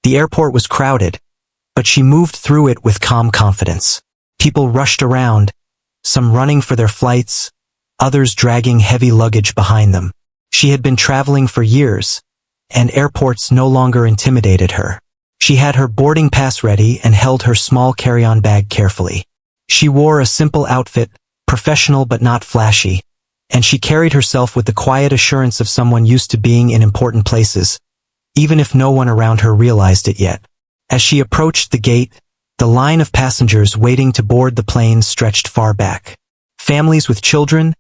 The airport was crowded, but she moved through it with calm confidence. People rushed around, some running for their flights, others dragging heavy luggage behind them. She had been traveling for years, and airports no longer intimidated her. She had her boarding pass ready and held her small carry-on bag carefully. She wore a simple outfit, professional but not flashy, and she carried herself with the quiet assurance of someone used to being in important places, even if no one around her realized it yet. As she approached the gate, the line of passengers waiting to board the plane stretched far back. Families with children,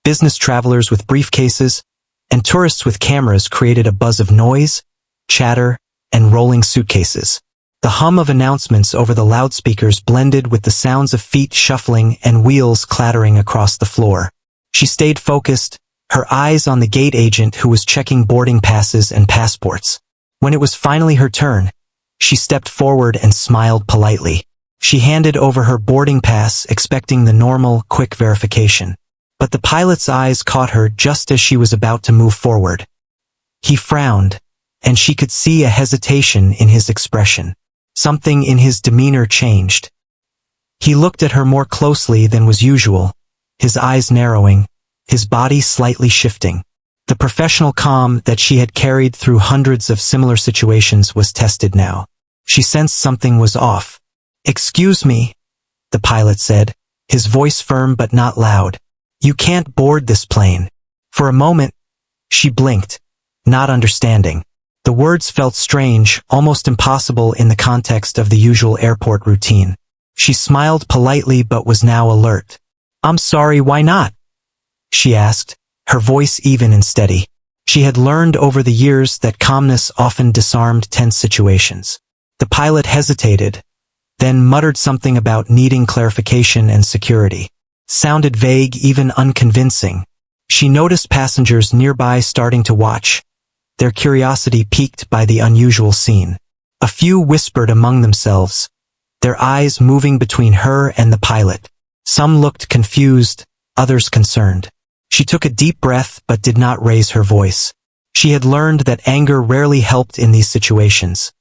business travelers with briefcases, and tourists with cameras created a buzz of noise, chatter, and rolling suitcases. The hum of announcements over the loudspeakers blended with the sounds of feet shuffling and wheels clattering across the floor. She stayed focused, her eyes on the gate agent who was checking boarding passes and passports. When it was finally her turn, she stepped forward and smiled politely. She handed over her boarding pass, expecting the normal, quick verification. But the pilot's eyes caught her just as she was about to move forward. He frowned, and she could see a hesitation in his expression. Something in his demeanor changed. He looked at her more closely than was usual, his eyes narrowing, his body slightly shifting. The professional calm that she had carried through hundreds of similar situations was tested now. She sensed something was off. "Excuse me," the pilot said, his voice firm but not loud. "You can't board this plane." For a moment, she blinked, not understanding. The words felt strange, almost impossible in the context of the usual airport routine. She smiled politely but was now alert. "I'm sorry, why not?" she asked, her voice even and steady. She had learned over the years that calmness often disarmed tense situations. The pilot hesitated, then muttered something about needing clarification and security. Sounded vague, even unconvincing. She noticed passengers nearby starting to watch, their curiosity piqued by the unusual scene. A few whispered among themselves, their eyes moving between her and the pilot. Some looked confused, others concerned. She took a deep breath but did not raise her voice. She had learned that anger rarely helped in these situations.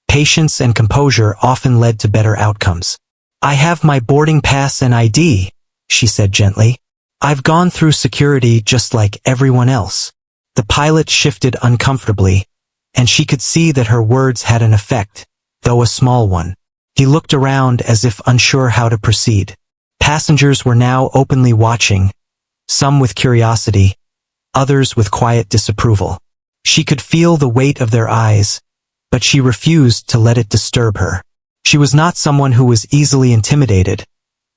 Patience and composure often led to better outcomes. "I have my boarding pass and ID," she said gently. "I've gone through security just like everyone else." The pilot shifted uncomfortably, and she could see that her words had an effect, though a small one. He looked around as if unsure how to proceed. Passengers were now openly watching, some with curiosity, others with quiet disapproval. She could feel the weight of their eyes, but she refused to let it disturb her. She was not someone who was easily intimidated,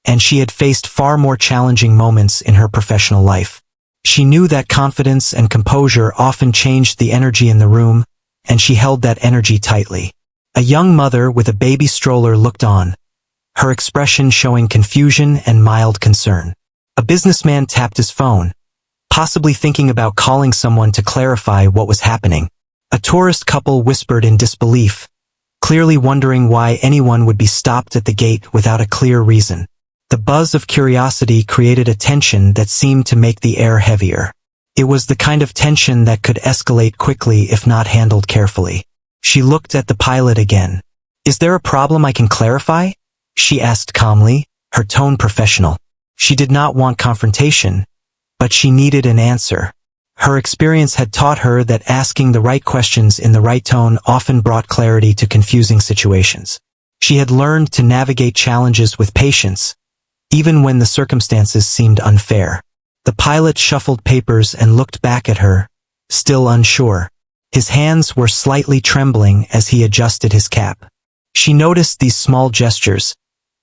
and she had faced far more challenging moments in her professional life. She knew that confidence and composure often changed the energy in the room, and she held that energy tightly. A young mother with a baby stroller looked on, her expression showing confusion and mild concern. A businessman tapped his phone, possibly thinking about calling someone to clarify what was happening. A tourist couple whispered in disbelief, clearly wondering why anyone would be stopped at the gate without a clear reason. The buzz of curiosity created a tension that seemed to make the air heavier. It was the kind of tension that could escalate quickly if not handled carefully. She looked at the pilot again. "Is there a problem I can clarify?" she asked calmly, her tone professional. She did not want confrontation, but she needed an answer. Her experience had taught her that asking the right questions in the right tone often brought clarity to confusing situations. She had learned to navigate challenges with patience, even when the circumstances seemed unfair. The pilot shuffled papers and looked back at her, still unsure. His hands were slightly trembling as he adjusted his cap. She noticed these small gestures,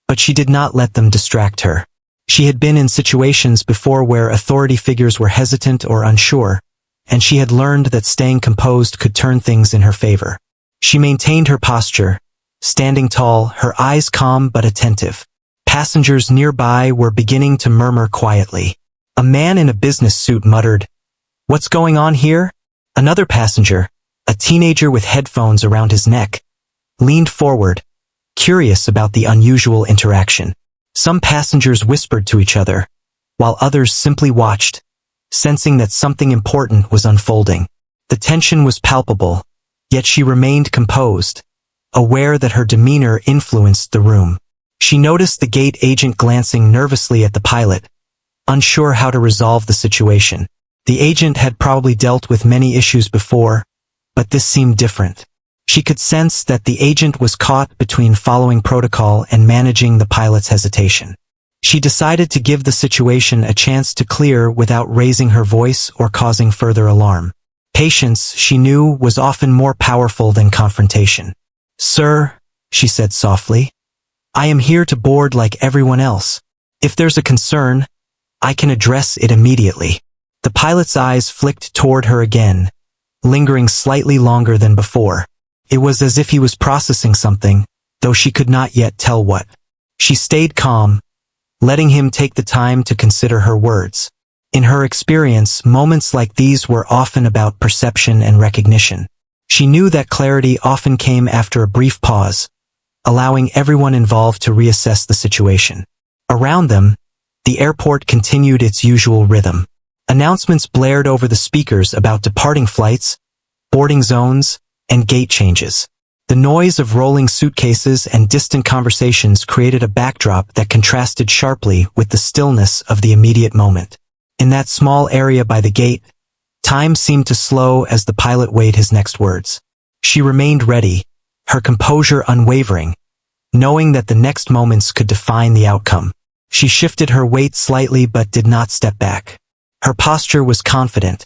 but she did not let them distract her. She had been in situations before where authority figures were hesitant or unsure, and she had learned that staying composed could turn things in her favor. She maintained her posture, standing tall, her eyes calm but attentive. Passengers nearby were beginning to murmur quietly. A man in a business suit muttered, "What's going on here?" Another passenger, a teenager with headphones around his neck, leaned forward, curious about the unusual interaction. Some passengers whispered to each other, while others simply watched, sensing that something important was unfolding. The tension was palpable, yet she remained composed, aware that her demeanor influenced the room. She noticed the gate agent glancing nervously at the pilot, unsure how to resolve the situation. The agent had probably dealt with many issues before, but this seemed different. She could sense that the agent was caught between following protocol and managing the pilot's hesitation. She decided to give the situation a chance to clear without raising her voice or causing further alarm. Patience, she knew, was often more powerful than confrontation. "Sir," she said softly, "I am here to board like everyone else. If there's a concern, I can address it immediately." The pilot's eyes flicked toward her again, lingering slightly longer than before. It was as if he was processing something, though she could not yet tell what. She stayed calm, letting him take the time to consider her words. In her experience, moments like these were often about perception and recognition. She knew that clarity often came after a brief pause, allowing everyone involved to reassess the situation. Around them, the airport continued its usual rhythm. Announcements blared over the speakers about departing flights, boarding zones, and gate changes. The noise of rolling suitcases and distant conversations created a backdrop that contrasted sharply with the stillness of the immediate moment. In that small area by the gate, time seemed to slow as the pilot weighed his next words. She remained ready, her composure unwavering, knowing that the next moments could define the outcome. She shifted her weight slightly but did not step back. Her posture was confident,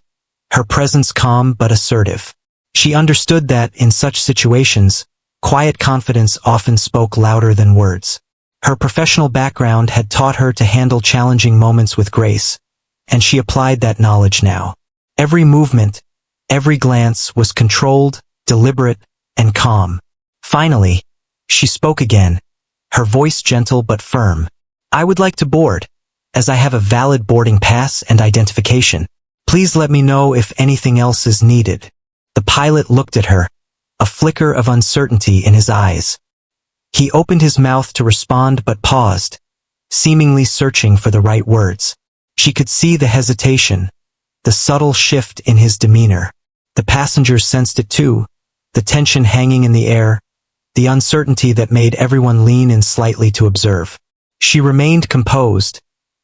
her presence calm but assertive. She understood that, in such situations, quiet confidence often spoke louder than words. Her professional background had taught her to handle challenging moments with grace, and she applied that knowledge now. Every movement, every glance was controlled, deliberate, and calm. Finally, she spoke again, her voice gentle but firm. "I would like to board, as I have a valid boarding pass and identification. Please let me know if anything else is needed." The pilot looked at her, a flicker of uncertainty in his eyes. He opened his mouth to respond but paused, seemingly searching for the right words. She could see the hesitation, the subtle shift in his demeanor. The passengers sensed it too, the tension hanging in the air, the uncertainty that made everyone lean in slightly to observe. She remained composed,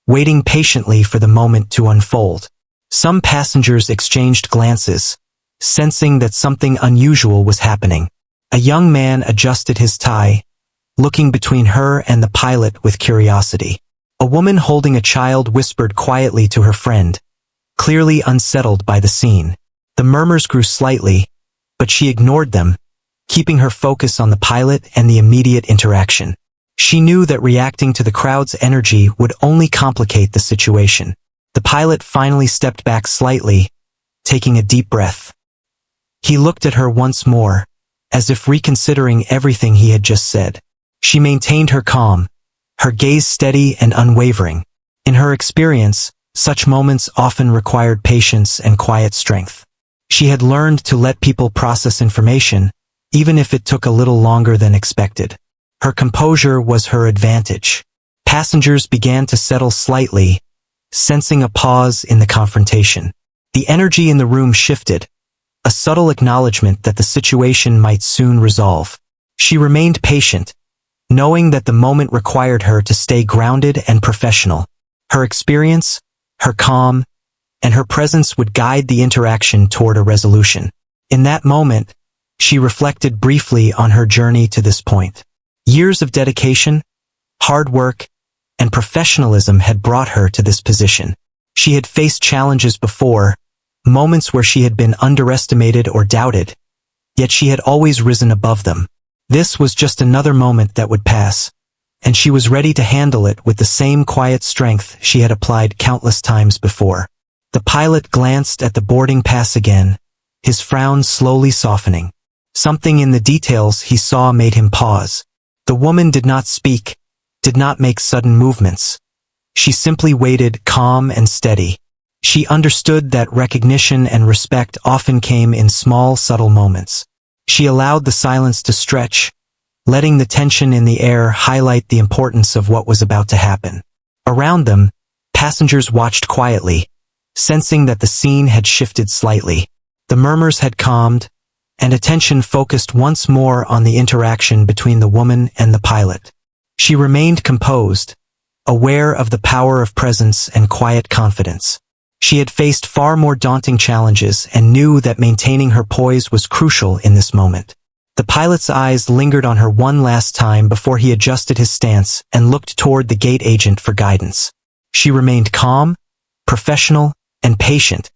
waiting patiently for the moment to unfold. Some passengers exchanged glances, sensing that something unusual was happening. A young man adjusted his tie, looking between her and the pilot with curiosity. A woman holding a child whispered quietly to her friend, clearly unsettled by the scene. The murmurs grew slightly, but she ignored them, keeping her focus on the pilot and the immediate interaction. She knew that reacting to the crowd's energy would only complicate the situation. The pilot finally stepped back slightly, taking a deep breath. He looked at her once more, as if reconsidering everything he had just said. She maintained her calm, her gaze steady and unwavering. In her experience, such moments often required patience and quiet strength. She had learned to let people process information, even if it took a little longer than expected. Her composure was her advantage. Passengers began to settle slightly, sensing a pause in the confrontation. The energy in the room shifted, a subtle acknowledgement that the situation might soon resolve. She remained patient, knowing that the moment required her to stay grounded and professional. Her experience, her calm, and her presence would guide the interaction toward a resolution. In that moment, she reflected briefly on her journey to this point. Years of dedication, hard work, and professionalism had brought her to this position. She had faced challenges before, moments where she had been underestimated or doubted, yet she had always risen above them. This was just another moment that would pass, and she was ready to handle it with the same quiet strength she had applied countless times before. The pilot glanced at the boarding pass again, his frown slowly softening. Something in the details he saw made him pause. The woman did not speak, did not make sudden movements. She simply waited, calm and steady. She understood that recognition and respect often came in small, subtle moments. She allowed the silence to stretch, letting the tension in the air highlight the importance of what was about to happen. Around them, passengers watched quietly, sensing that the scene had shifted slightly. The murmurs had calmed, and attention focused once more on the interaction between the woman and the pilot. She remained composed, aware of the power of presence and quiet confidence. She had faced far more daunting challenges and knew that maintaining her poise was crucial in this moment. The pilot's eyes lingered on her one last time before he adjusted his stance and looked toward the gate agent for guidance. She remained calm, professional, and patient,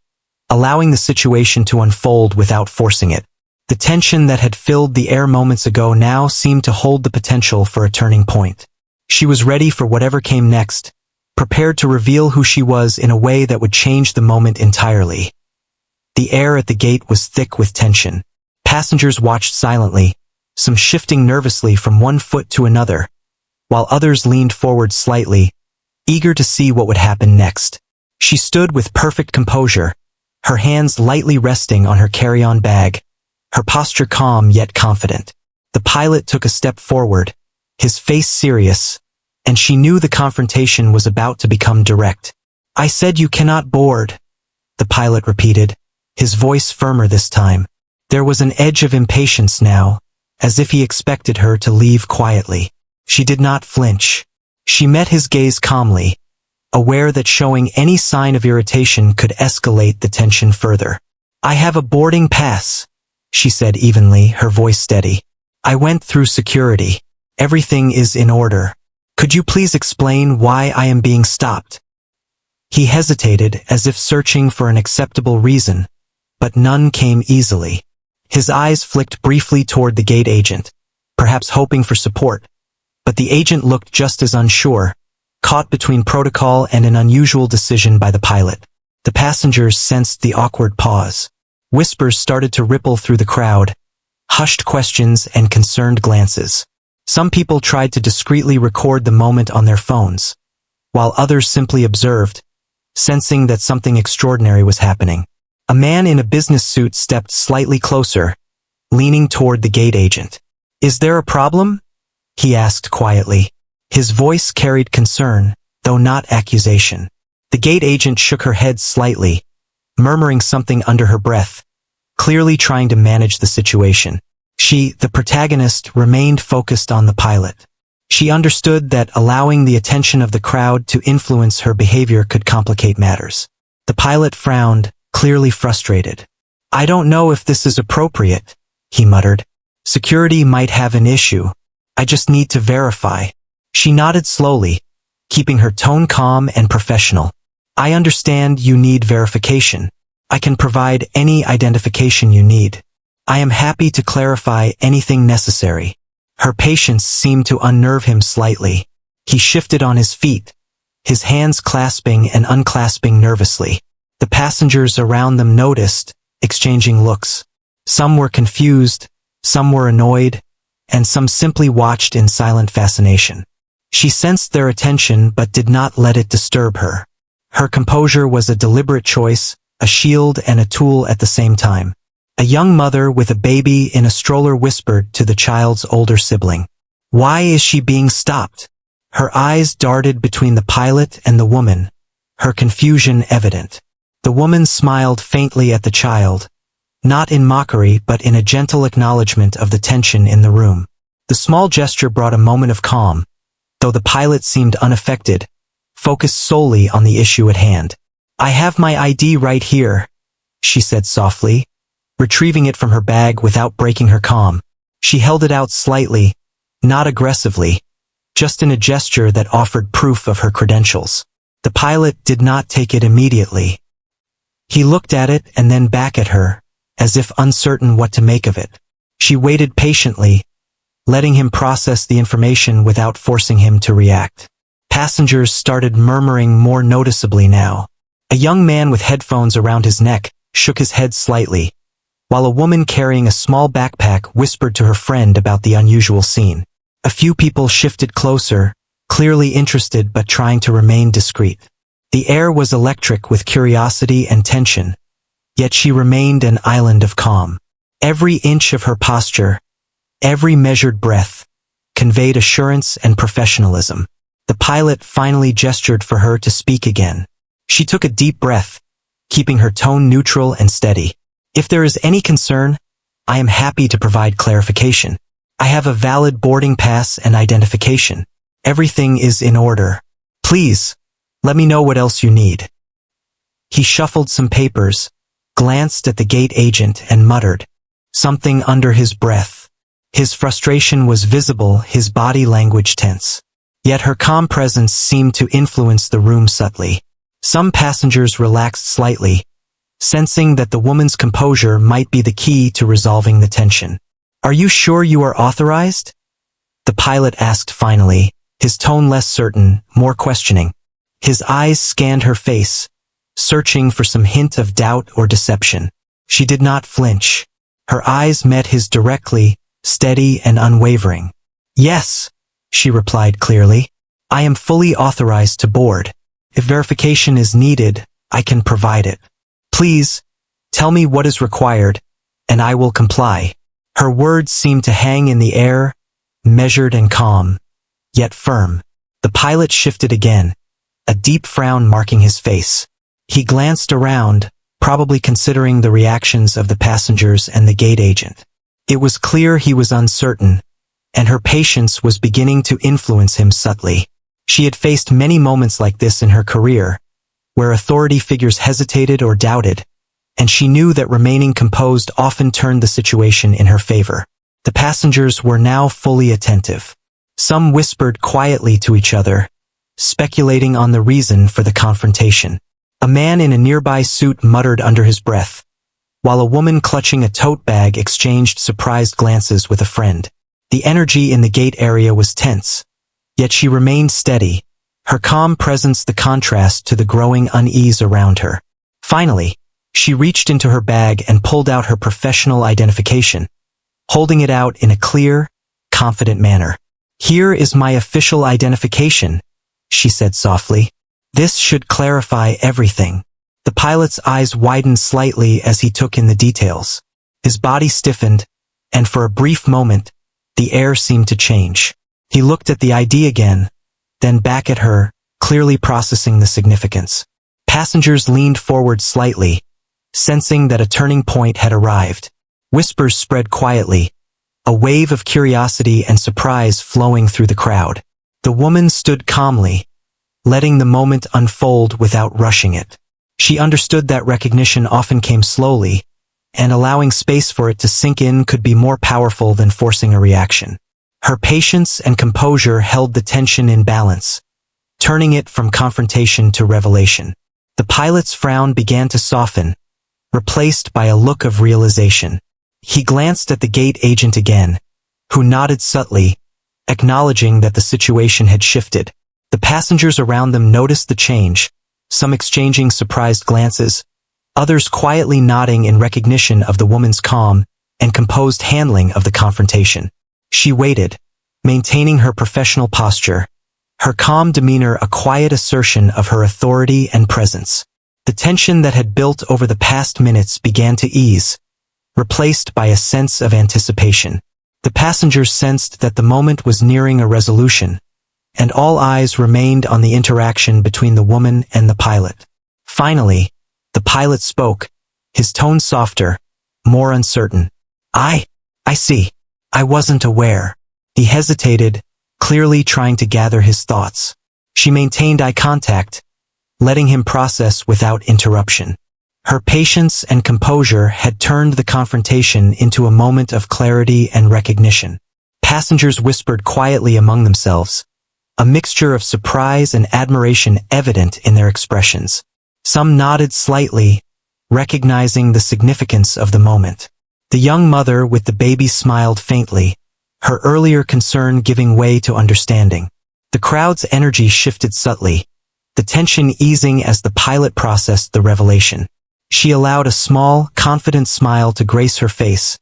allowing the situation to unfold without forcing it. The tension that had filled the air moments ago now seemed to hold the potential for a turning point. She was ready for whatever came next, prepared to reveal who she was in a way that would change the moment entirely. The air at the gate was thick with tension. Passengers watched silently, some shifting nervously from one foot to another, while others leaned forward slightly, eager to see what would happen next. She stood with perfect composure, her hands lightly resting on her carry-on bag, her posture calm yet confident. The pilot took a step forward, his face serious, and she knew the confrontation was about to become direct. "I said you cannot board," the pilot repeated, his voice firmer this time. There was an edge of impatience now, as if he expected her to leave quietly. She did not flinch. She met his gaze calmly, aware that showing any sign of irritation could escalate the tension further. "I have a boarding pass," she said evenly, her voice steady. "I went through security. Everything is in order. Could you please explain why I am being stopped?" He hesitated, as if searching for an acceptable reason, but none came easily. His eyes flicked briefly toward the gate agent, perhaps hoping for support, but the agent looked just as unsure, caught between protocol and an unusual decision by the pilot. The passengers sensed the awkward pause. Whispers started to ripple through the crowd, hushed questions and concerned glances. Some people tried to discreetly record the moment on their phones, while others simply observed, sensing that something extraordinary was happening. A man in a business suit stepped slightly closer, leaning toward the gate agent. "Is there a problem?" he asked quietly. His voice carried concern, though not accusation. The gate agent shook her head slightly, murmuring something under her breath, clearly trying to manage the situation. She, the protagonist, remained focused on the pilot. She understood that allowing the attention of the crowd to influence her behavior could complicate matters. The pilot frowned, clearly frustrated. "I don't know if this is appropriate," he muttered. "Security might have an issue. I just need to verify." She nodded slowly, keeping her tone calm and professional. "I understand you need verification. I can provide any identification you need. I am happy to clarify anything necessary." Her patience seemed to unnerve him slightly. He shifted on his feet, his hands clasping and unclasping nervously. The passengers around them noticed, exchanging looks. Some were confused, some were annoyed, and some simply watched in silent fascination. She sensed their attention but did not let it disturb her. Her composure was a deliberate choice, a shield and a tool at the same time. A young mother with a baby in a stroller whispered to the child's older sibling, "Why is she being stopped?" Her eyes darted between the pilot and the woman, her confusion evident. The woman smiled faintly at the child, not in mockery but in a gentle acknowledgement of the tension in the room. The small gesture brought a moment of calm, though the pilot seemed unaffected, focused solely on the issue at hand. "I have my ID right here," she said softly, retrieving it from her bag without breaking her calm. She held it out slightly, not aggressively, just in a gesture that offered proof of her credentials. The pilot did not take it immediately. He looked at it and then back at her, as if uncertain what to make of it. She waited patiently, letting him process the information without forcing him to react. Passengers started murmuring more noticeably now. A young man with headphones around his neck shook his head slightly, while a woman carrying a small backpack whispered to her friend about the unusual scene. A few people shifted closer, clearly interested but trying to remain discreet. The air was electric with curiosity and tension, yet she remained an island of calm. Every inch of her posture, every measured breath, conveyed assurance and professionalism. The pilot finally gestured for her to speak again. She took a deep breath, keeping her tone neutral and steady. "If there is any concern, I am happy to provide clarification. I have a valid boarding pass and identification. Everything is in order. Please, let me know what else you need. He shuffled some papers, glanced at the gate agent and muttered something under his breath. His frustration was visible, his body language tense. Yet her calm presence seemed to influence the room subtly. Some passengers relaxed slightly, sensing that the woman's composure might be the key to resolving the tension. Are you sure you are authorized? The pilot asked finally, his tone less certain, more questioning. His eyes scanned her face, searching for some hint of doubt or deception. She did not flinch. Her eyes met his directly, steady and unwavering. Yes, she replied clearly. I am fully authorized to board. If verification is needed, I can provide it. Please, tell me what is required, and I will comply. Her words seemed to hang in the air, measured and calm, yet firm. The pilot shifted again, a deep frown marking his face. He glanced around, probably considering the reactions of the passengers and the gate agent. It was clear he was uncertain, and her patience was beginning to influence him subtly. She had faced many moments like this in her career, where authority figures hesitated or doubted, and she knew that remaining composed often turned the situation in her favor. The passengers were now fully attentive. Some whispered quietly to each other, speculating on the reason for the confrontation. A man in a nearby suit muttered under his breath, while a woman clutching a tote bag exchanged surprised glances with a friend. The energy in the gate area was tense, yet she remained steady, her calm presence the contrast to the growing unease around her. Finally, she reached into her bag and pulled out her professional identification, holding it out in a clear, confident manner. Here is my official identification, she said softly. This should clarify everything. The pilot's eyes widened slightly as he took in the details. His body stiffened, and for a brief moment, the air seemed to change. He looked at the ID again, then back at her, clearly processing the significance. Passengers leaned forward slightly, sensing that a turning point had arrived. Whispers spread quietly, a wave of curiosity and surprise flowing through the crowd. The woman stood calmly, letting the moment unfold without rushing it. She understood that recognition often came slowly, and allowing space for it to sink in could be more powerful than forcing a reaction. Her patience and composure held the tension in balance, turning it from confrontation to revelation. The pilot's frown began to soften, replaced by a look of realization. He glanced at the gate agent again, who nodded subtly, acknowledging that the situation had shifted. The passengers around them noticed the change, some exchanging surprised glances, others quietly nodding in recognition of the woman's calm and composed handling of the confrontation. She waited, maintaining her professional posture, her calm demeanor a quiet assertion of her authority and presence. The tension that had built over the past minutes began to ease, replaced by a sense of anticipation. The passengers sensed that the moment was nearing a resolution, and all eyes remained on the interaction between the woman and the pilot. Finally, the pilot spoke, his tone softer, more uncertain. I see. I wasn't aware. He hesitated, clearly trying to gather his thoughts. She maintained eye contact, letting him process without interruption. Her patience and composure had turned the confrontation into a moment of clarity and recognition. Passengers whispered quietly among themselves, a mixture of surprise and admiration evident in their expressions. Some nodded slightly, recognizing the significance of the moment. The young mother with the baby smiled faintly, her earlier concern giving way to understanding. The crowd's energy shifted subtly, the tension easing as the pilot processed the revelation. She allowed a small, confident smile to grace her face,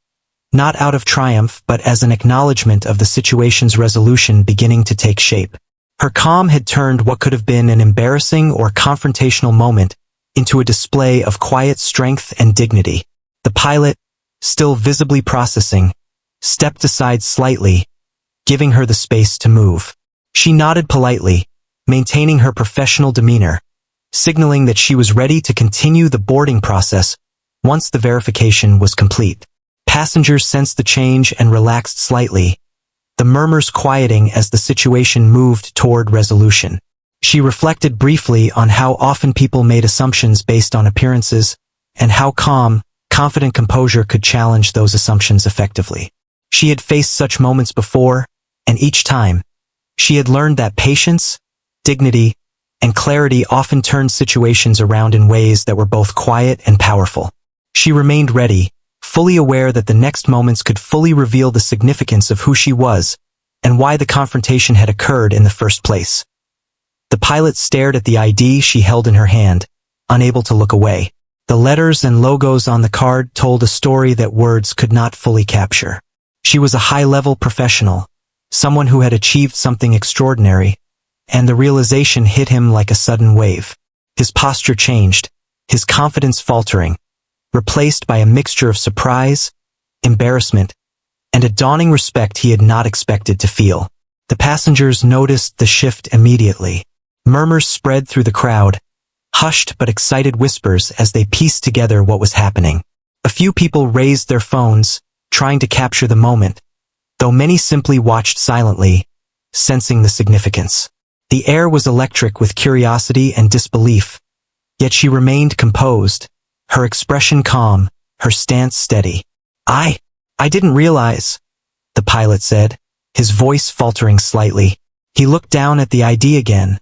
not out of triumph but as an acknowledgement of the situation's resolution beginning to take shape. Her calm had turned what could have been an embarrassing or confrontational moment into a display of quiet strength and dignity. The pilot, still visibly processing, stepped aside slightly, giving her the space to move. She nodded politely, maintaining her professional demeanor, signaling that she was ready to continue the boarding process once the verification was complete. Passengers sensed the change and relaxed slightly, the murmurs quieting as the situation moved toward resolution. She reflected briefly on how often people made assumptions based on appearances, and how calm, confident composure could challenge those assumptions effectively. She had faced such moments before, and each time, she had learned that patience, dignity, and clarity often turned situations around in ways that were both quiet and powerful. She remained ready, fully aware that the next moments could fully reveal the significance of who she was and why the confrontation had occurred in the first place. The pilot stared at the ID she held in her hand, unable to look away. The letters and logos on the card told a story that words could not fully capture. She was a high-level professional, someone who had achieved something extraordinary, and the realization hit him like a sudden wave. His posture changed, his confidence faltering, replaced by a mixture of surprise, embarrassment, and a dawning respect he had not expected to feel. The passengers noticed the shift immediately. Murmurs spread through the crowd, hushed but excited whispers as they pieced together what was happening. A few people raised their phones, trying to capture the moment, though many simply watched silently, sensing the significance. The air was electric with curiosity and disbelief, yet she remained composed, her expression calm, her stance steady. I didn't realize," the pilot said, his voice faltering slightly. He looked down at the ID again,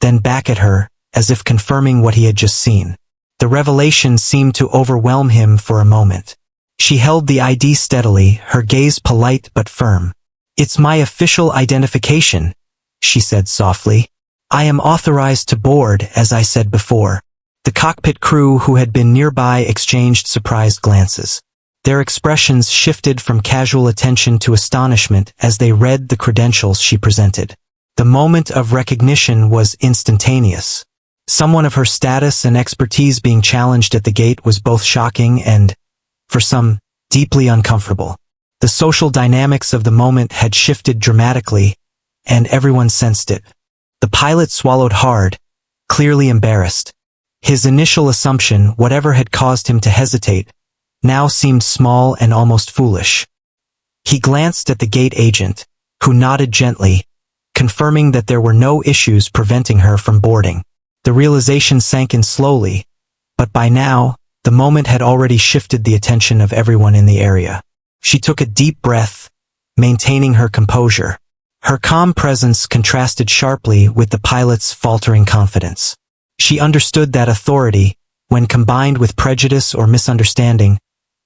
then back at her, as if confirming what he had just seen. The revelation seemed to overwhelm him for a moment. She held the ID steadily, her gaze polite but firm. "It's my official identification," she said softly. "I am authorized to board, as I said before." The cockpit crew who had been nearby exchanged surprised glances. Their expressions shifted from casual attention to astonishment as they read the credentials she presented. The moment of recognition was instantaneous. Someone of her status and expertise being challenged at the gate was both shocking and, for some, deeply uncomfortable. The social dynamics of the moment had shifted dramatically, and everyone sensed it. The pilot swallowed hard, clearly embarrassed. His initial assumption, whatever had caused him to hesitate, now seemed small and almost foolish. He glanced at the gate agent, who nodded gently, confirming that there were no issues preventing her from boarding. The realization sank in slowly, but by now, the moment had already shifted the attention of everyone in the area. She took a deep breath, maintaining her composure. Her calm presence contrasted sharply with the pilot's faltering confidence. She understood that authority, when combined with prejudice or misunderstanding,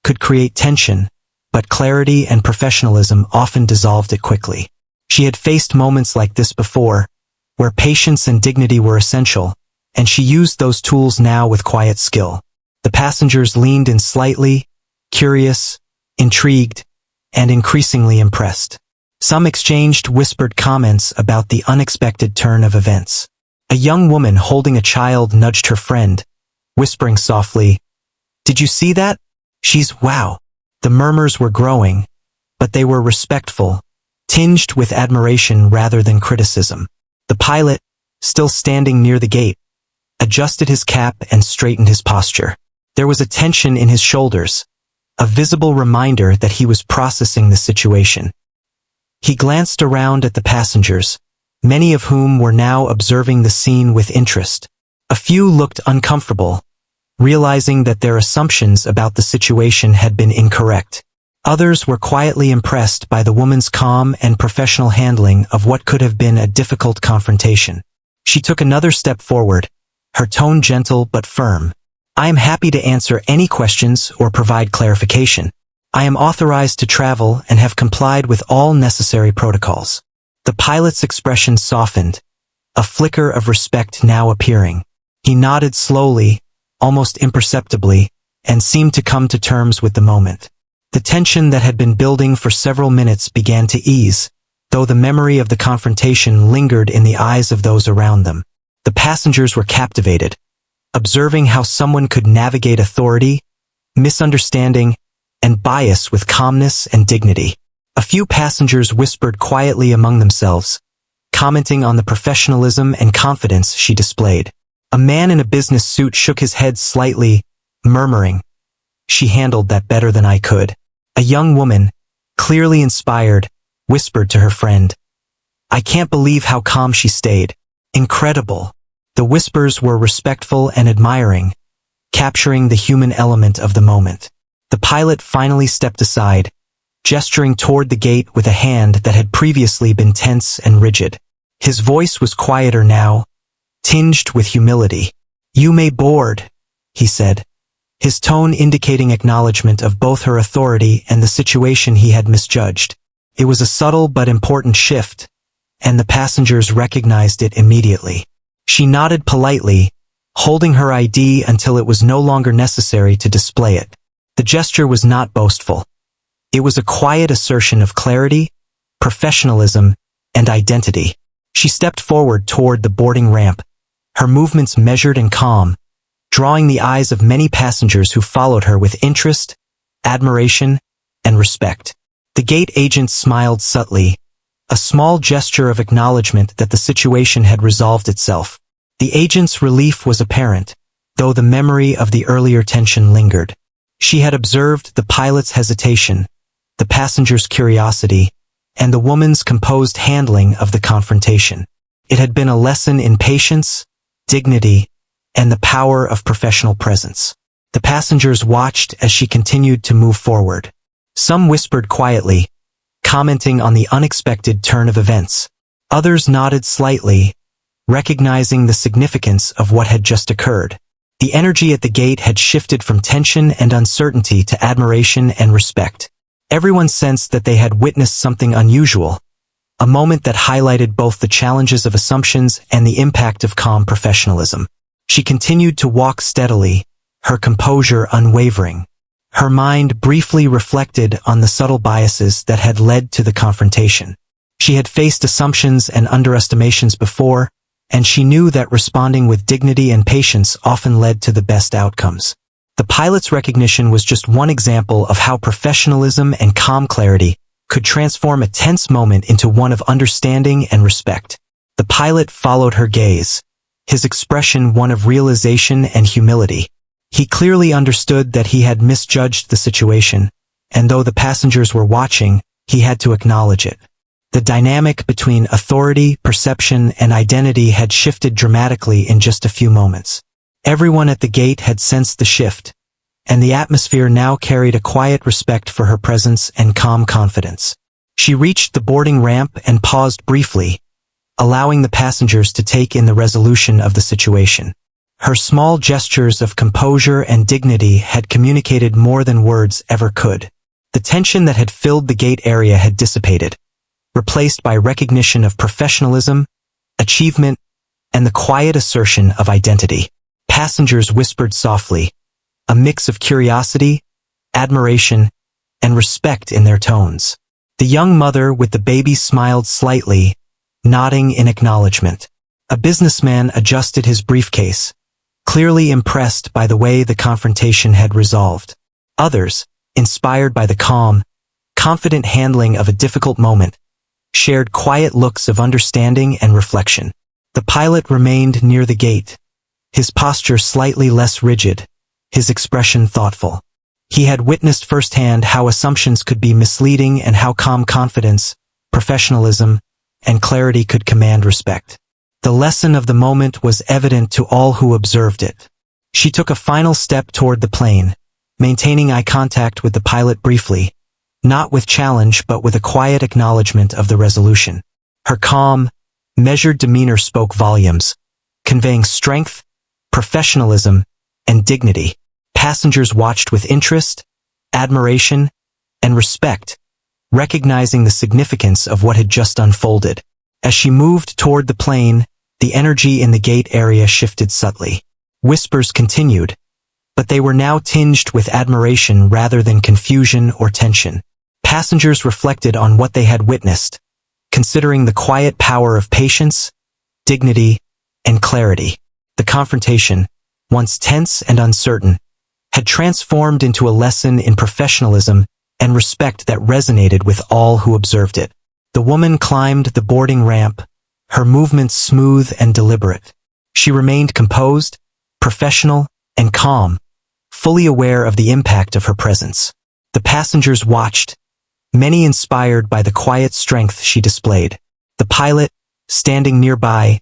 could create tension, but clarity and professionalism often dissolved it quickly. She had faced moments like this before, where patience and dignity were essential, and she used those tools now with quiet skill. The passengers leaned in slightly, curious, intrigued, and increasingly impressed. Some exchanged whispered comments about the unexpected turn of events. A young woman holding a child nudged her friend, whispering softly, "Did you see that? She's wow." The murmurs were growing, but they were respectful, tinged with admiration rather than criticism. The pilot, still standing near the gate, adjusted his cap and straightened his posture. There was a tension in his shoulders, a visible reminder that he was processing the situation. He glanced around at the passengers, many of whom were now observing the scene with interest. A few looked uncomfortable, realizing that their assumptions about the situation had been incorrect. Others were quietly impressed by the woman's calm and professional handling of what could have been a difficult confrontation. She took another step forward, her tone gentle but firm. "I am happy to answer any questions or provide clarification. I am authorized to travel and have complied with all necessary protocols." The pilot's expression softened, a flicker of respect now appearing. He nodded slowly, almost imperceptibly, and seemed to come to terms with the moment. The tension that had been building for several minutes began to ease, though the memory of the confrontation lingered in the eyes of those around them. The passengers were captivated, observing how someone could navigate authority, misunderstanding, and bias with calmness and dignity. A few passengers whispered quietly among themselves, commenting on the professionalism and confidence she displayed. A man in a business suit shook his head slightly, murmuring, "She handled that better than I could." A young woman, clearly inspired, whispered to her friend. "I can't believe how calm she stayed. Incredible." The whispers were respectful and admiring, capturing the human element of the moment. The pilot finally stepped aside, gesturing toward the gate with a hand that had previously been tense and rigid. His voice was quieter now, tinged with humility. "You may board," he said, his tone indicating acknowledgement of both her authority and the situation he had misjudged. It was a subtle but important shift, and the passengers recognized it immediately. She nodded politely, holding her ID until it was no longer necessary to display it. The gesture was not boastful. It was a quiet assertion of clarity, professionalism, and identity. She stepped forward toward the boarding ramp, her movements measured and calm, drawing the eyes of many passengers who followed her with interest, admiration, and respect. The gate agent smiled subtly, a small gesture of acknowledgement that the situation had resolved itself. The agent's relief was apparent, though the memory of the earlier tension lingered. She had observed the pilot's hesitation, the passenger's curiosity, and the woman's composed handling of the confrontation. It had been a lesson in patience, dignity, and the power of professional presence. The passengers watched as she continued to move forward. Some whispered quietly, commenting on the unexpected turn of events. Others nodded slightly, recognizing the significance of what had just occurred. The energy at the gate had shifted from tension and uncertainty to admiration and respect. Everyone sensed that they had witnessed something unusual, a moment that highlighted both the challenges of assumptions and the impact of calm professionalism. She continued to walk steadily, her composure unwavering. Her mind briefly reflected on the subtle biases that had led to the confrontation. She had faced assumptions and underestimations before, and she knew that responding with dignity and patience often led to the best outcomes. The pilot's recognition was just one example of how professionalism and calm clarity could transform a tense moment into one of understanding and respect. The pilot followed her gaze, his expression one of realization and humility. He clearly understood that he had misjudged the situation, and though the passengers were watching, he had to acknowledge it. The dynamic between authority, perception, and identity had shifted dramatically in just a few moments. Everyone at the gate had sensed the shift, and the atmosphere now carried a quiet respect for her presence and calm confidence. She reached the boarding ramp and paused briefly, allowing the passengers to take in the resolution of the situation. Her small gestures of composure and dignity had communicated more than words ever could. The tension that had filled the gate area had dissipated, replaced by recognition of professionalism, achievement, and the quiet assertion of identity. Passengers whispered softly, a mix of curiosity, admiration, and respect in their tones. The young mother with the baby smiled slightly, nodding in acknowledgement. A businessman adjusted his briefcase, clearly impressed by the way the confrontation had resolved. Others, inspired by the calm, confident handling of a difficult moment, shared quiet looks of understanding and reflection. The pilot remained near the gate, his posture slightly less rigid, his expression thoughtful. He had witnessed firsthand how assumptions could be misleading and how calm confidence, professionalism, and clarity could command respect. The lesson of the moment was evident to all who observed it. She took a final step toward the plane, maintaining eye contact with the pilot briefly, not with challenge but with a quiet acknowledgement of the resolution. Her calm, measured demeanor spoke volumes, conveying strength, professionalism, and dignity. Passengers watched with interest, admiration, and respect, recognizing the significance of what had just unfolded. As she moved toward the plane, the energy in the gate area shifted subtly. Whispers continued, but they were now tinged with admiration rather than confusion or tension. Passengers reflected on what they had witnessed, considering the quiet power of patience, dignity, and clarity. The confrontation, once tense and uncertain, had transformed into a lesson in professionalism and respect that resonated with all who observed it. The woman climbed the boarding ramp, her movements smooth and deliberate. She remained composed, professional, and calm, fully aware of the impact of her presence. The passengers watched, many inspired by the quiet strength she displayed. The pilot, standing nearby,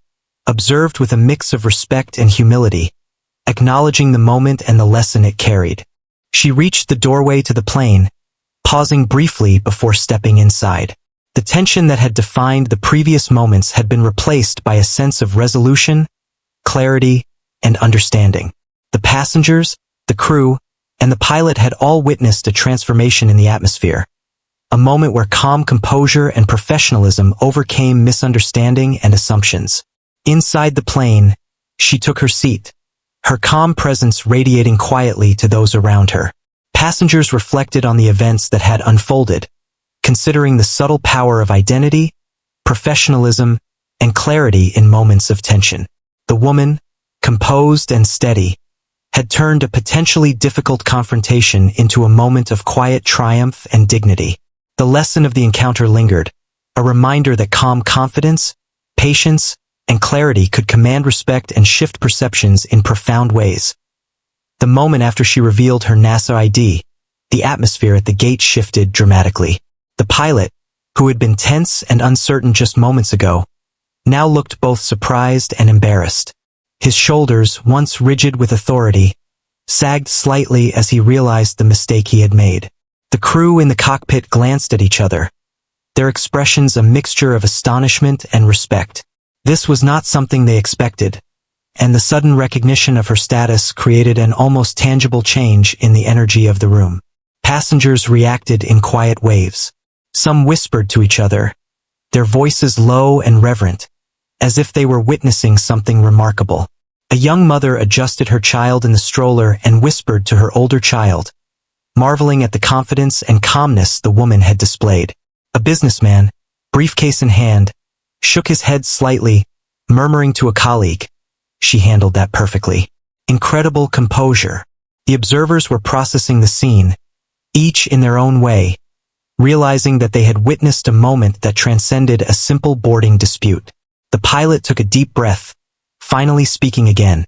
observed with a mix of respect and humility, acknowledging the moment and the lesson it carried. She reached the doorway to the plane, pausing briefly before stepping inside. The tension that had defined the previous moments had been replaced by a sense of resolution, clarity, and understanding. The passengers, the crew, and the pilot had all witnessed a transformation in the atmosphere. A moment where calm composure and professionalism overcame misunderstanding and assumptions. Inside the plane, she took her seat, her calm presence radiating quietly to those around her. Passengers reflected on the events that had unfolded, considering the subtle power of identity, professionalism, and clarity in moments of tension. The woman, composed and steady, had turned a potentially difficult confrontation into a moment of quiet triumph and dignity. The lesson of the encounter lingered, a reminder that calm confidence, patience, and clarity could command respect and shift perceptions in profound ways. The moment after she revealed her NASA ID, the atmosphere at the gate shifted dramatically. The pilot, who had been tense and uncertain just moments ago, now looked both surprised and embarrassed. His shoulders, once rigid with authority, sagged slightly as he realized the mistake he had made. The crew in the cockpit glanced at each other, their expressions a mixture of astonishment and respect. This was not something they expected, and the sudden recognition of her status created an almost tangible change in the energy of the room. Passengers reacted in quiet waves. Some whispered to each other, their voices low and reverent, as if they were witnessing something remarkable. A young mother adjusted her child in the stroller and whispered to her older child, marveling at the confidence and calmness the woman had displayed. A businessman, briefcase in hand, shook his head slightly, murmuring to a colleague, "She handled that perfectly." Incredible composure. The observers were processing the scene, each in their own way, realizing that they had witnessed a moment that transcended a simple boarding dispute. The pilot took a deep breath, finally speaking again,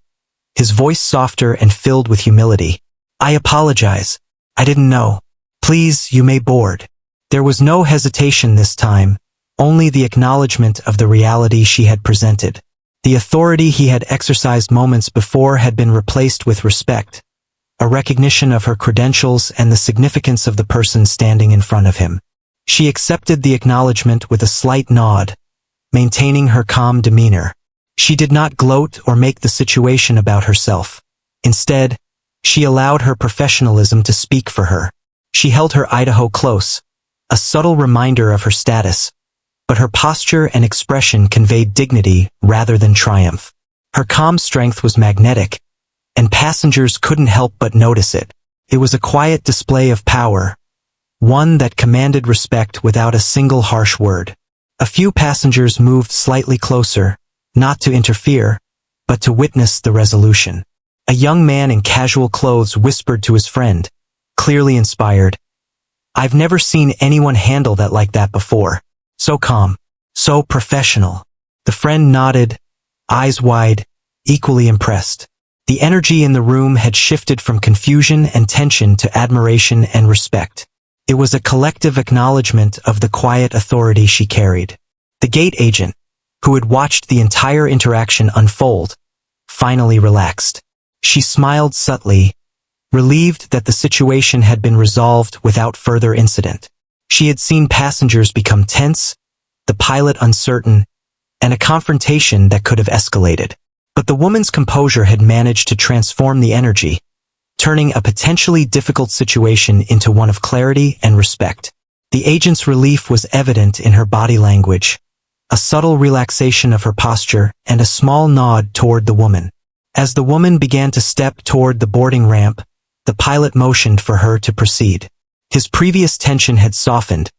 his voice softer and filled with humility. "I apologize. I didn't know. Please, you may board." There was no hesitation this time, only the acknowledgement of the reality she had presented. The authority he had exercised moments before had been replaced with respect, a recognition of her credentials and the significance of the person standing in front of him. She accepted the acknowledgement with a slight nod, maintaining her calm demeanor. She did not gloat or make the situation about herself. Instead, she allowed her professionalism to speak for her. She held her Idaho close, a subtle reminder of her status, but her posture and expression conveyed dignity rather than triumph. Her calm strength was magnetic, and passengers couldn't help but notice it. It was a quiet display of power, one that commanded respect without a single harsh word. A few passengers moved slightly closer, not to interfere, but to witness the resolution. A young man in casual clothes whispered to his friend, clearly inspired, "I've never seen anyone handle that like that before. So calm, so professional." The friend nodded, eyes wide, equally impressed. The energy in the room had shifted from confusion and tension to admiration and respect. It was a collective acknowledgement of the quiet authority she carried. The gate agent, who had watched the entire interaction unfold, finally relaxed. She smiled subtly, relieved that the situation had been resolved without further incident. She had seen passengers become tense, the pilot uncertain, and a confrontation that could have escalated. But the woman's composure had managed to transform the energy, turning a potentially difficult situation into one of clarity and respect. The agent's relief was evident in her body language, a subtle relaxation of her posture and a small nod toward the woman. As the woman began to step toward the boarding ramp, the pilot motioned for her to proceed. His previous tension had softened,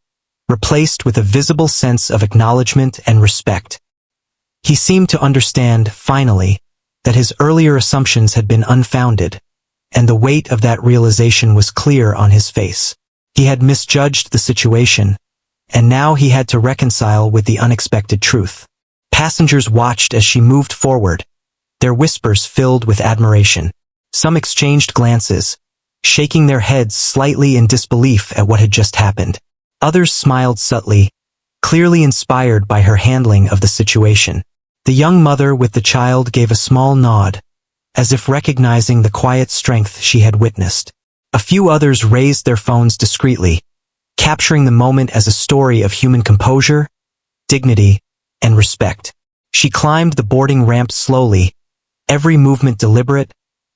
replaced with a visible sense of acknowledgement and respect. He seemed to understand, finally, that his earlier assumptions had been unfounded, and the weight of that realization was clear on his face. He had misjudged the situation, and now he had to reconcile with the unexpected truth. Passengers watched as she moved forward, their whispers filled with admiration. Some exchanged glances, shaking their heads slightly in disbelief at what had just happened. Others smiled subtly, clearly inspired by her handling of the situation. The young mother with the child gave a small nod, as if recognizing the quiet strength she had witnessed. A few others raised their phones discreetly, capturing the moment as a story of human composure, dignity, and respect. She climbed the boarding ramp slowly, every movement deliberate,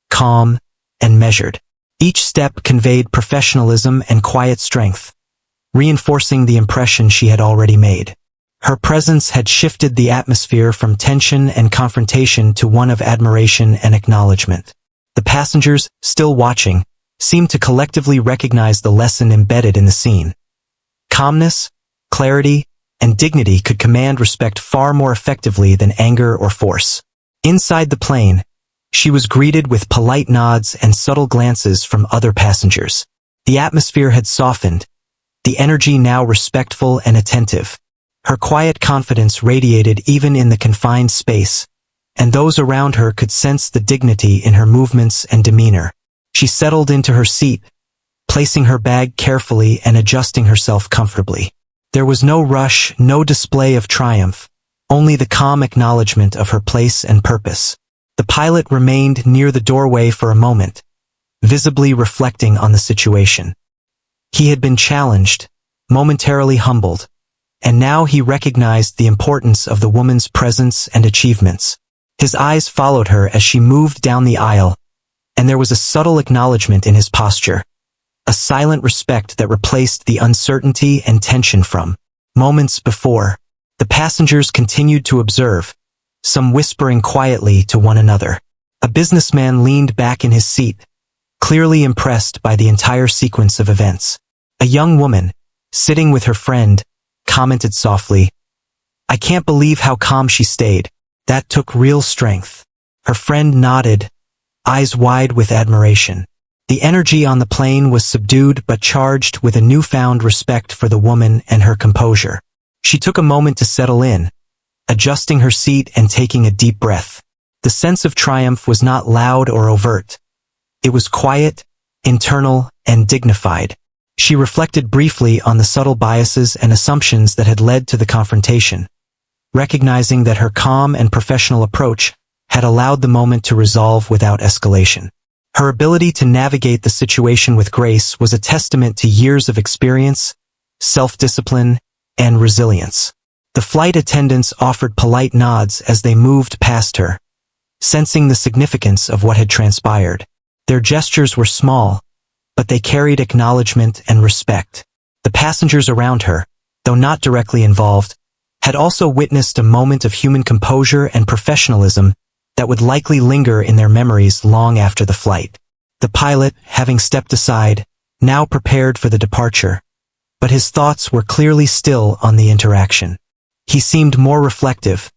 calm, and measured. Each step conveyed professionalism and quiet strength, reinforcing the impression she had already made. Her presence had shifted the atmosphere from tension and confrontation to one of admiration and acknowledgement. The passengers, still watching, seemed to collectively recognize the lesson embedded in the scene. Calmness, clarity, and dignity could command respect far more effectively than anger or force. Inside the plane, she was greeted with polite nods and subtle glances from other passengers. The atmosphere had softened, the energy now respectful and attentive. Her quiet confidence radiated even in the confined space, and those around her could sense the dignity in her movements and demeanor. She settled into her seat, placing her bag carefully and adjusting herself comfortably. There was no rush, no display of triumph, only the calm acknowledgement of her place and purpose. The pilot remained near the doorway for a moment, visibly reflecting on the situation. He had been challenged, momentarily humbled, and now he recognized the importance of the woman's presence and achievements. His eyes followed her as she moved down the aisle, and there was a subtle acknowledgement in his posture, a silent respect that replaced the uncertainty and tension from moments before. The passengers continued to observe, some whispering quietly to one another. A businessman leaned back in his seat, clearly impressed by the entire sequence of events. A young woman, sitting with her friend, commented softly, "I can't believe how calm she stayed. That took real strength." Her friend nodded, eyes wide with admiration. The energy on the plane was subdued but charged with a newfound respect for the woman and her composure. She took a moment to settle in, adjusting her seat and taking a deep breath. The sense of triumph was not loud or overt. It was quiet, internal, and dignified. She reflected briefly on the subtle biases and assumptions that had led to the confrontation, recognizing that her calm and professional approach had allowed the moment to resolve without escalation. Her ability to navigate the situation with grace was a testament to years of experience, self-discipline, and resilience. The flight attendants offered polite nods as they moved past her, sensing the significance of what had transpired. Their gestures were small, but they carried acknowledgement and respect. The passengers around her, though not directly involved, had also witnessed a moment of human composure and professionalism that would likely linger in their memories long after the flight. The pilot, having stepped aside, now prepared for the departure, but his thoughts were clearly still on the interaction. He seemed more reflective,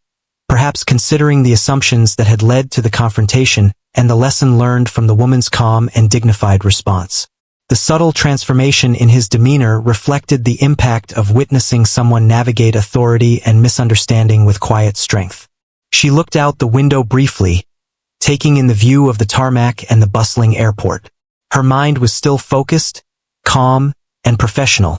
perhaps considering the assumptions that had led to the confrontation and the lesson learned from the woman's calm and dignified response. The subtle transformation in his demeanor reflected the impact of witnessing someone navigate authority and misunderstanding with quiet strength. She looked out the window briefly, taking in the view of the tarmac and the bustling airport. Her mind was still focused, calm, and professional,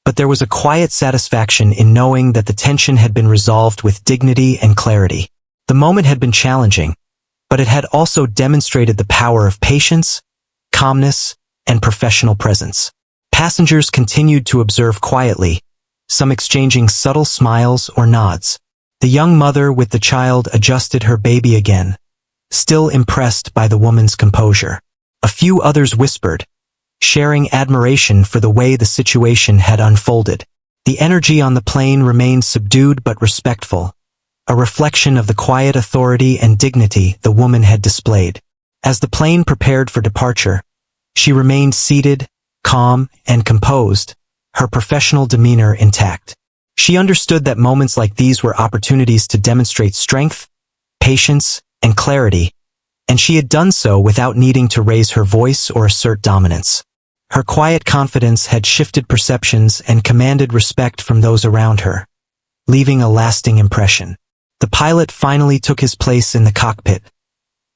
but there was a quiet satisfaction in knowing that the tension had been resolved with dignity and clarity. The moment had been challenging, but it had also demonstrated the power of patience, calmness, and professional presence. Passengers continued to observe quietly, some exchanging subtle smiles or nods. The young mother with the child adjusted her baby again, still impressed by the woman's composure. A few others whispered, sharing admiration for the way the situation had unfolded. The energy on the plane remained subdued but respectful, a reflection of the quiet authority and dignity the woman had displayed. As the plane prepared for departure, she remained seated, calm, and composed, her professional demeanor intact. She understood that moments like these were opportunities to demonstrate strength, patience, and clarity, and she had done so without needing to raise her voice or assert dominance. Her quiet confidence had shifted perceptions and commanded respect from those around her, leaving a lasting impression. The pilot finally took his place in the cockpit,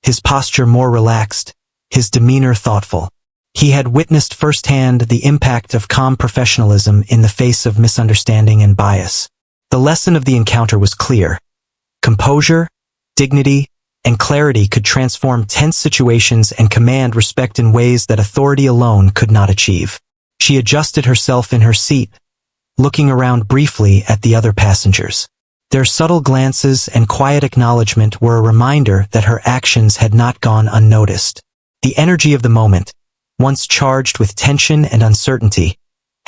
his posture more relaxed, his demeanor thoughtful. He had witnessed firsthand the impact of calm professionalism in the face of misunderstanding and bias. The lesson of the encounter was clear. Composure, dignity, and clarity could transform tense situations and command respect in ways that authority alone could not achieve. She adjusted herself in her seat, looking around briefly at the other passengers. Their subtle glances and quiet acknowledgement were a reminder that her actions had not gone unnoticed. The energy of the moment, once charged with tension and uncertainty,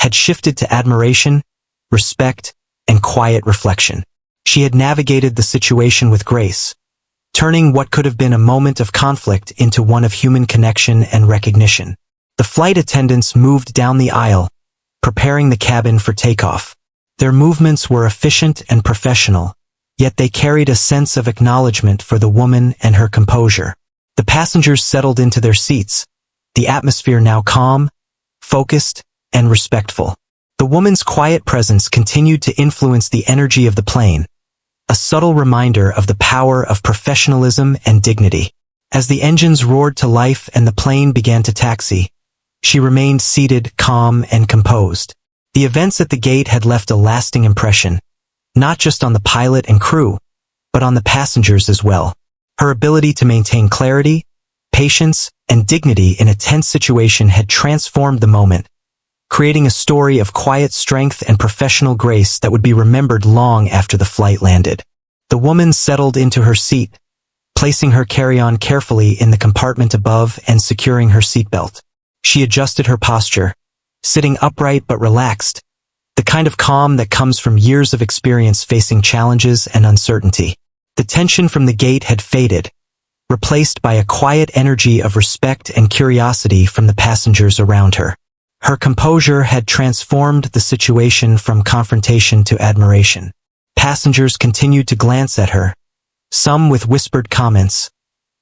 had shifted to admiration, respect, and quiet reflection. She had navigated the situation with grace, turning what could have been a moment of conflict into one of human connection and recognition. The flight attendants moved down the aisle, preparing the cabin for takeoff. Their movements were efficient and professional, yet they carried a sense of acknowledgement for the woman and her composure. The passengers settled into their seats, the atmosphere now calm, focused, and respectful. The woman's quiet presence continued to influence the energy of the plane, a subtle reminder of the power of professionalism and dignity. As the engines roared to life and the plane began to taxi, she remained seated, calm, and composed. The events at the gate had left a lasting impression, not just on the pilot and crew, but on the passengers as well. Her ability to maintain clarity, patience, and dignity in a tense situation had transformed the moment, creating a story of quiet strength and professional grace that would be remembered long after the flight landed. The woman settled into her seat, placing her carry-on carefully in the compartment above and securing her seatbelt. She adjusted her posture, sitting upright but relaxed, the kind of calm that comes from years of experience facing challenges and uncertainty. The tension from the gate had faded, replaced by a quiet energy of respect and curiosity from the passengers around her. Her composure had transformed the situation from confrontation to admiration. Passengers continued to glance at her, some with whispered comments,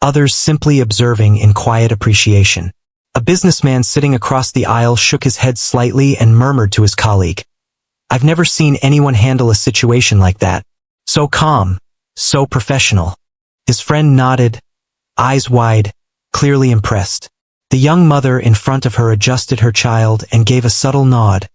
others simply observing in quiet appreciation. A businessman sitting across the aisle shook his head slightly and murmured to his colleague, "I've never seen anyone handle a situation like that. So calm, so professional." His friend nodded, eyes wide, clearly impressed. The young mother in front of her adjusted her child and gave a subtle nod,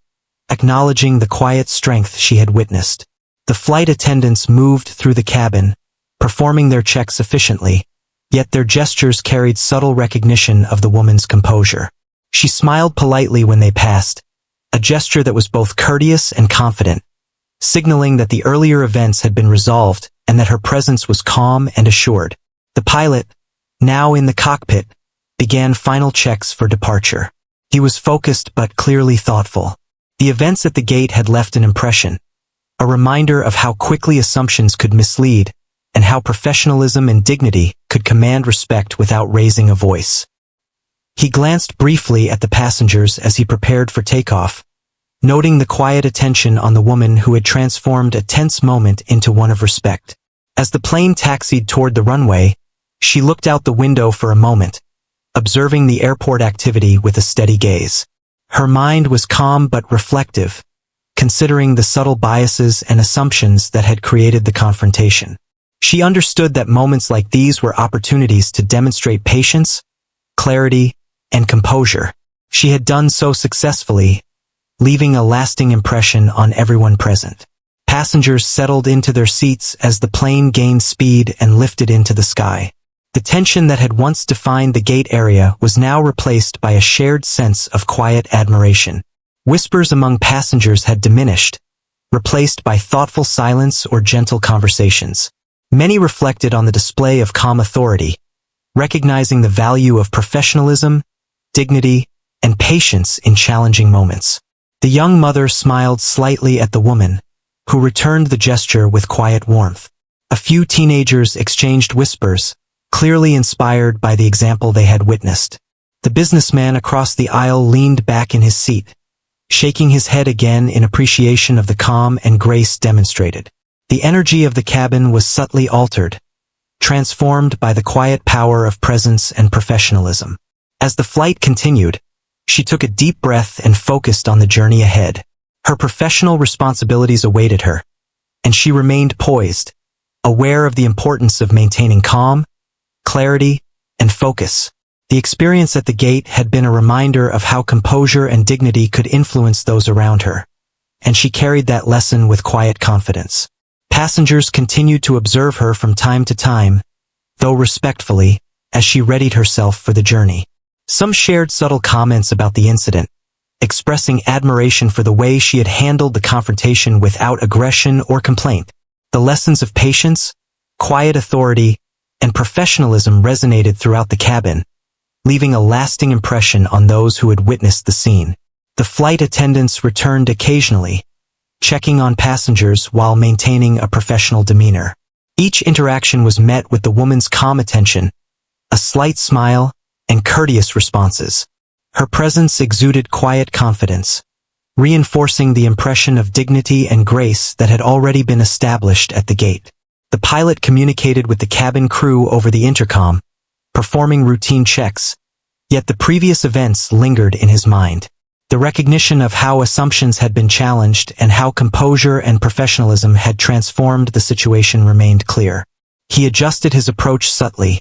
acknowledging the quiet strength she had witnessed. The flight attendants moved through the cabin, performing their checks efficiently, yet their gestures carried subtle recognition of the woman's composure. She smiled politely when they passed, a gesture that was both courteous and confident, signaling that the earlier events had been resolved and that her presence was calm and assured. The pilot, now in the cockpit, began final checks for departure. He was focused but clearly thoughtful. The events at the gate had left an impression, a reminder of how quickly assumptions could mislead and how professionalism and dignity could command respect without raising a voice. He glanced briefly at the passengers as he prepared for takeoff, noting the quiet attention on the woman who had transformed a tense moment into one of respect. As the plane taxied toward the runway, she looked out the window for a moment, observing the airport activity with a steady gaze. Her mind was calm but reflective, considering the subtle biases and assumptions that had created the confrontation. She understood that moments like these were opportunities to demonstrate patience, clarity, and composure. She had done so successfully, leaving a lasting impression on everyone present. Passengers settled into their seats as the plane gained speed and lifted into the sky. The tension that had once defined the gate area was now replaced by a shared sense of quiet admiration. Whispers among passengers had diminished, replaced by thoughtful silence or gentle conversations. Many reflected on the display of calm authority, recognizing the value of professionalism, dignity, and patience in challenging moments. The young mother smiled slightly at the woman, who returned the gesture with quiet warmth. A few teenagers exchanged whispers, clearly inspired by the example they had witnessed. The businessman across the aisle leaned back in his seat, shaking his head again in appreciation of the calm and grace demonstrated. The energy of the cabin was subtly altered, transformed by the quiet power of presence and professionalism. As the flight continued, she took a deep breath and focused on the journey ahead. Her professional responsibilities awaited her, and she remained poised, aware of the importance of maintaining calm, clarity, and focus. The experience at the gate had been a reminder of how composure and dignity could influence those around her, and she carried that lesson with quiet confidence. Passengers continued to observe her from time to time, though respectfully, as she readied herself for the journey. Some shared subtle comments about the incident, expressing admiration for the way she had handled the confrontation without aggression or complaint. The lessons of patience, quiet authority, and professionalism resonated throughout the cabin, leaving a lasting impression on those who had witnessed the scene. The flight attendants returned occasionally, checking on passengers while maintaining a professional demeanor. Each interaction was met with the woman's calm attention, a slight smile, and courteous responses. Her presence exuded quiet confidence, reinforcing the impression of dignity and grace that had already been established at the gate. The pilot communicated with the cabin crew over the intercom, performing routine checks, yet the previous events lingered in his mind. The recognition of how assumptions had been challenged and how composure and professionalism had transformed the situation remained clear. He adjusted his approach subtly,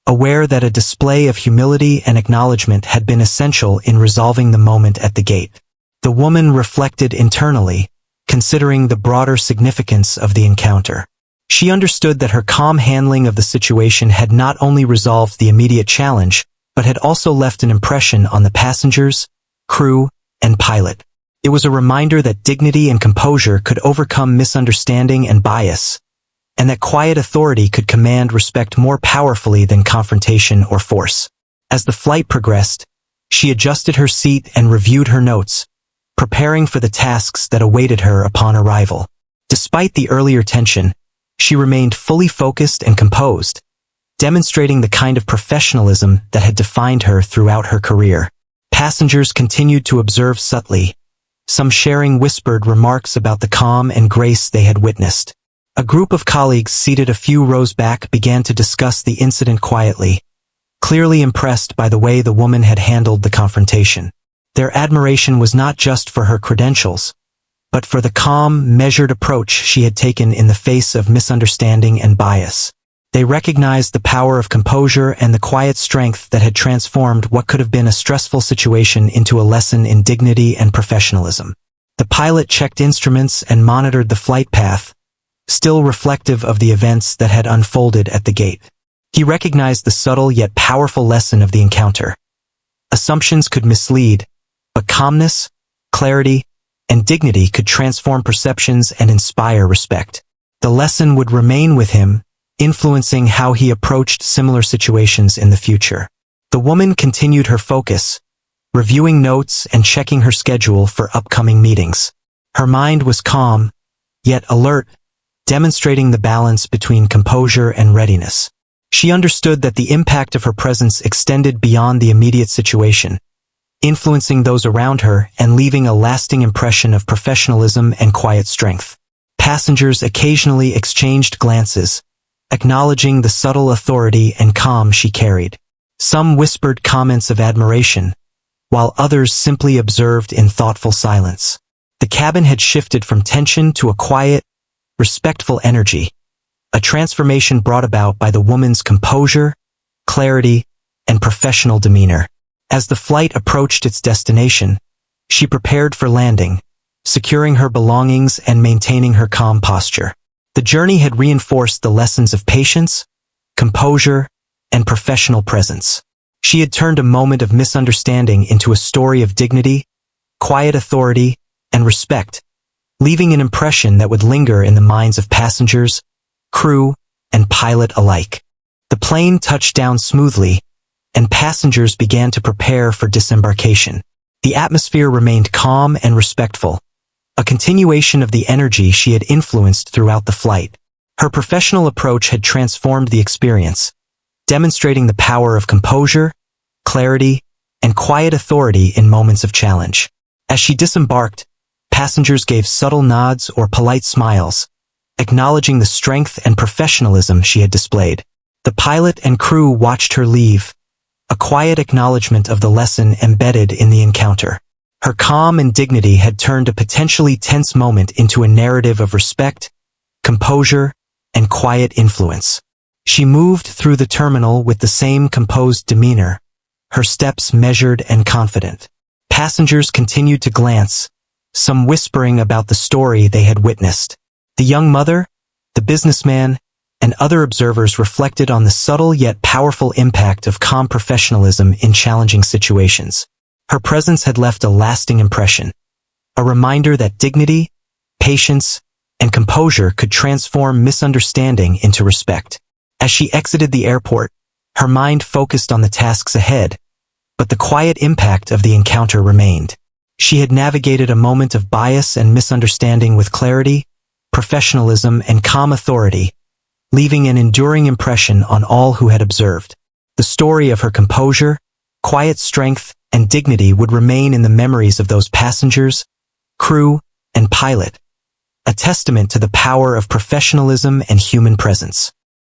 aware that a display of humility and acknowledgement had been essential in resolving the moment at the gate. The woman reflected internally, considering the broader significance of the encounter. She understood that her calm handling of the situation had not only resolved the immediate challenge, but had also left an impression on the passengers, crew, and pilot. It was a reminder that dignity and composure could overcome misunderstanding and bias, and that quiet authority could command respect more powerfully than confrontation or force. As the flight progressed, she adjusted her seat and reviewed her notes, preparing for the tasks that awaited her upon arrival. Despite the earlier tension, she remained fully focused and composed, demonstrating the kind of professionalism that had defined her throughout her career. Passengers continued to observe subtly, some sharing whispered remarks about the calm and grace they had witnessed. A group of colleagues seated a few rows back began to discuss the incident quietly, clearly impressed by the way the woman had handled the confrontation. Their admiration was not just for her credentials, but for the calm, measured approach she had taken in the face of misunderstanding and bias. They recognized the power of composure and the quiet strength that had transformed what could have been a stressful situation into a lesson in dignity and professionalism. The pilot checked instruments and monitored the flight path, still reflective of the events that had unfolded at the gate. He recognized the subtle yet powerful lesson of the encounter. Assumptions could mislead, but calmness, clarity, and dignity could transform perceptions and inspire respect. The lesson would remain with him, influencing how he approached similar situations in the future. The woman continued her focus, reviewing notes and checking her schedule for upcoming meetings. Her mind was calm, yet alert, demonstrating the balance between composure and readiness. She understood that the impact of her presence extended beyond the immediate situation, influencing those around her and leaving a lasting impression of professionalism and quiet strength. Passengers occasionally exchanged glances, acknowledging the subtle authority and calm she carried. Some whispered comments of admiration, while others simply observed in thoughtful silence. The cabin had shifted from tension to a quiet, respectful energy, a transformation brought about by the woman's composure, clarity, and professional demeanor. As the flight approached its destination, she prepared for landing, securing her belongings and maintaining her calm posture. The journey had reinforced the lessons of patience, composure, and professional presence. She had turned a moment of misunderstanding into a story of dignity, quiet authority, and respect, leaving an impression that would linger in the minds of passengers, crew, and pilot alike. The plane touched down smoothly, and passengers began to prepare for disembarkation. The atmosphere remained calm and respectful, a continuation of the energy she had influenced throughout the flight. Her professional approach had transformed the experience, demonstrating the power of composure, clarity, and quiet authority in moments of challenge. As she disembarked, passengers gave subtle nods or polite smiles, acknowledging the strength and professionalism she had displayed. The pilot and crew watched her leave, a quiet acknowledgement of the lesson embedded in the encounter. Her calm and dignity had turned a potentially tense moment into a narrative of respect, composure, and quiet influence. She moved through the terminal with the same composed demeanor, her steps measured and confident. Passengers continued to glance, some whispering about the story they had witnessed. The young mother, the businessman, and other observers reflected on the subtle yet powerful impact of calm professionalism in challenging situations. Her presence had left a lasting impression, a reminder that dignity, patience, and composure could transform misunderstanding into respect. As she exited the airport, her mind focused on the tasks ahead, but the quiet impact of the encounter remained. She had navigated a moment of bias and misunderstanding with clarity, professionalism, and calm authority, leaving an enduring impression on all who had observed. The story of her composure, quiet strength, and dignity would remain in the memories of those passengers, crew, and pilot, a testament to the power of professionalism and human presence.